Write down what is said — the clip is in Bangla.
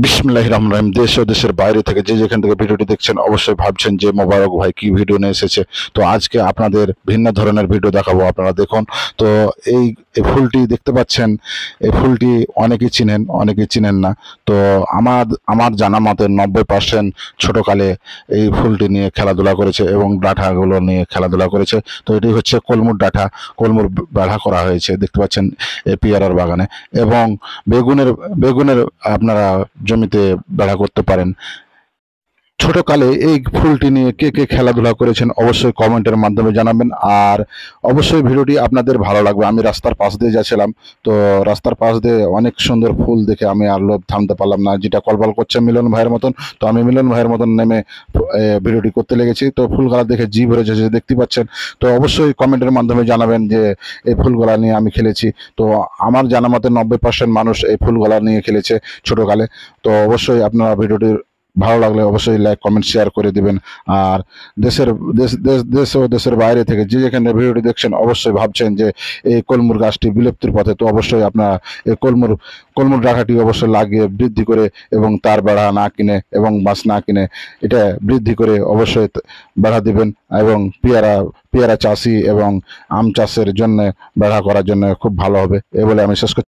বিসমিল্লাহির রহমানির রহিম। দেশ ও দেশের বাইরে থেকে যে যেখান থেকে ভিডিওটি দেখছেন অবশ্যই ভাবছেন যে মোবারক ভাই কি ভিডিও নিয়ে এসেছে। তো আজকে আপনাদের ভিন্ন ধরনের ভিডিও দেখাবো, আপনারা দেখুন। তো এই এই ফুলটি দেখতে পাচ্ছেন, এই ফুলটি অনেকেই চিনেন, অনেকেই চিনেন না। তো আমার আমার জানা মতে 90% ছোটকালে এই ফুলটি নিয়ে খেলাধুলা করেছে এবং ডাঁঠাগুলো নিয়ে খেলাধুলা করেছে। তো এটি হচ্ছে কলমুর ডাঁঠা, কলমুর বেড়া করা হয়েছে দেখতে পাচ্ছেন এই পেয়ারার বাগানে। এবং বেগুনের বেগুনের আপনারা জমিতে বেড়া করতে পারেন। ছোটকালে এই ফুলটি নিয়ে কে কে খেলাধুলা করেছেন অবশ্যই কমেন্টের মাধ্যমে জানাবেন। আর অবশ্যই ভিডিওটি আপনাদের ভালো লাগবে। আমি রাস্তার পাশ দিয়ে যাচ্ছিলাম, তো রাস্তার পাশ দিয়ে অনেক সুন্দর ফুল দেখে আমি আর লোভ থামতে পারলাম না, যেটা কলবল করছে মিলন ভাইয়ের মতন। তো আমি মিলন ভাইয়ের মতন নেমে ভিডিওটি করতে লেগেছি। তো ফুলগুলা দেখে জি ভরে যাচ্ছে দেখতে পাচ্ছেন। তো অবশ্যই কমেন্টের মাধ্যমে জানাবেন যে এই ফুলগুলা নিয়ে আমি খেলেছি। তো আমার জানা মতে 90% মানুষ এই ফুলগুলা নিয়ে খেলেছে ছোটকালে। তো অবশ্যই আপনারা ভিডিওটি ভালো লাগলে অবশ্যই লাইক কমেন্ট শেয়ার করে দিবেন। আর দেশের দেশ দেশ দেশ ও দেশের বাইরে থেকে যে যেখানে ভিডিওটি দেখছেন অবশ্যই ভাবছেন যে এই কলমুর গাছটি বিলুপ্তির পথে, তো অবশ্যই আপনারা এই কলমুর ডাঁটাটি অবশ্যই লাগিয়ে বৃদ্ধি করে এবং তার বেড়া না কিনে এবং বাঁশ না কিনে এটা বৃদ্ধি করে অবশ্যই বেড়া দিবেন। এবং পেয়ারা চাষি এবং আম চাষের জন্য বেড়া করার জন্য খুব ভালো হবে, এ বলে আমি শেষ করছি।